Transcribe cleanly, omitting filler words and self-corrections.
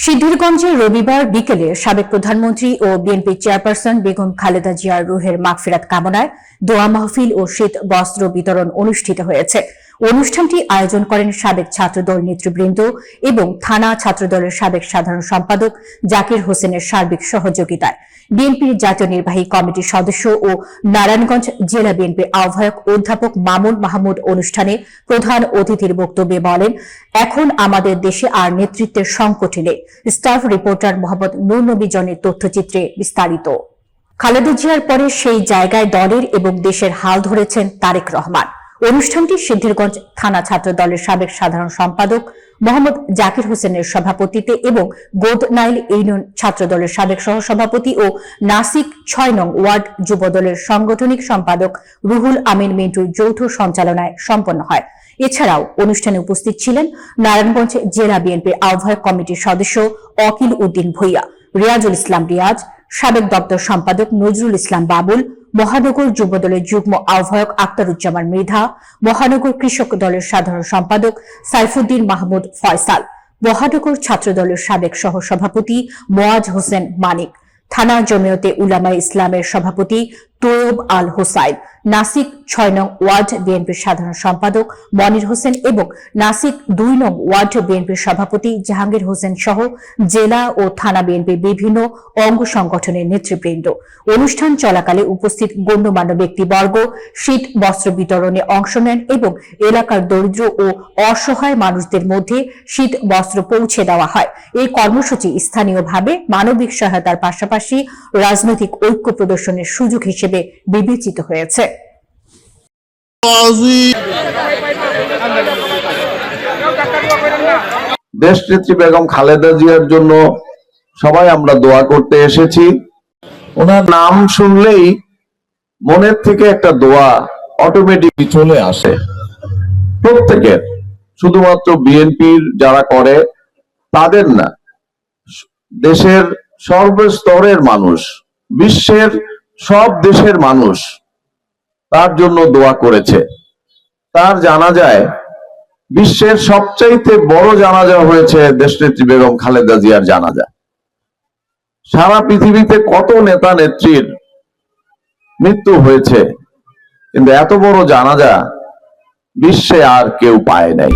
সিদ্ধিরগঞ্জে রবিবার বিকেলে সাবেক প্রধানমন্ত্রী ও বিএনপি চেয়ারপারসন বেগম খালেদা জিয়ার রুহের মাগফিরাত কামনায় দোয়া মাহফিল ও শীত বস্ত্র বিতরণ অনুষ্ঠিত হয়েছে। অনুষ্ঠানটি আয়োজন করেন সাবেক ছাত্রদল নেতৃবৃন্দ এবং থানা ছাত্রদলের সাবেক সাধারণ সম্পাদক জাকির হোসেনের সার্বিক সহযোগিতায়। বিএনপির জাতীয় নির্বাহী কমিটির সদস্য ও নারায়ণগঞ্জ জেলা বিএনপির আহ্বায়ক অধ্যাপক মামুন মাহমুদ অনুষ্ঠানে প্রধান অতিথির বক্তব্যে বলেন, এখন আমাদের দেশে আর নেতৃত্বের সংকট নেই। স্টাফ রিপোর্টার মোহাম্মদ নূর নবী জনের তথ্যচিত্রে বিস্তারিত। খালেদা জিয়ার পরে সেই জায়গায় দলের এবং দেশের হাল ধরেছেন তারেক রহমান। অনুষ্ঠানটি সিদ্ধিরগঞ্জ থানা ছাত্র দলের সাবেক সাধারণ সম্পাদক মোহাম্মদ জাকির হোসেনের সভাপতিত্বে এবং গোদনাইল ইউনিয়ন ছাত্র দলের সাবেক সহসভাপতি ও নাসিক ৬ নং ওয়ার্ড যুব দলের সাংগঠনিক সম্পাদক রুহুল আমিন মিন্টুর যৌথ সঞ্চালনায় সম্পন্ন হয়। এছাড়াও অনুষ্ঠানে উপস্থিত ছিলেন নারায়ণগঞ্জ জেলা বিএনপির আহ্বায়ক কমিটির সদস্য অকিল উদ্দিন ভূঁইয়া, রিয়াজুল ইসলাম রিয়াজ, সাবেক দপ্তর সম্পাদক নজরুল ইসলাম বাবুল, মহানগর যুব দলের যুগ্ম আহ্বায়ক আক্তারুজ্জামান মৃধা, মহানগর কৃষক দলের সাধারণ সম্পাদক সাইফুদ্দিন মাহমুদ ফয়সাল, মহানগর ছাত্র দলের সাবেক সহসভাপতি মোয়াজ হোসেন মানিক, থানা জমিয়তে উলামায়ে ইসলামের সভাপতি তৈয়ব আল হোসাইন, নাসিক ৬ নং ওয়ার্ড বিএনপির সাধারণ সম্পাদক মনির হোসেন এবং নাসিক ২ নং ওয়ার্ড বিএনপির সভাপতি জাহাঙ্গীর হোসেন সহ জেলা ও থানা বিএনপির বিভিন্ন অঙ্গ সংগঠনের নেতৃবৃন্দ। অনুষ্ঠান চলাকালে উপস্থিত গণ্যমান্য ব্যক্তিবর্গ শীত বস্ত্র বিতরণে অংশ নেন এবং এলাকার দরিদ্র ও অসহায় মানুষদের মধ্যে শীত বস্ত্র পৌঁছে দেওয়া হয়। এই কর্মসূচি স্থানীয়ভাবে মানবিক সহায়তার পাশাপাশি রাজনৈতিক ঐক্য প্রদর্শনের সুযোগ হিসেবে বিবেচিত হয়েছে। দেশনেত্রী বেগম খালেদা জিয়ার জন্য সবাই আমরা দোয়া করতে এসেছি। ওনার নাম শুনলেই মনের থেকে একটা দোয়া অটোমেটিক চলে আসে প্রত্যেকের, শুধুমাত্র বিএনপির যারা করে তাদের না, দেশের সর্বস্তরের মানুষ, বিশ্বের সব দেশের মানুষ তার জন্য দোয়া করেছে। তার জানাজায়, বিশ্বের সবচাইতে বড় জানাজা হয়েছে দেশনেত্রী বেগম খালেদা জিয়ার জানাজা। সারা পৃথিবীতে কত নেতা নেত্রীর মৃত্যু হয়েছে, কিন্তু এত বড় জানাজা বিশ্বে আর কেউ পায় নাই।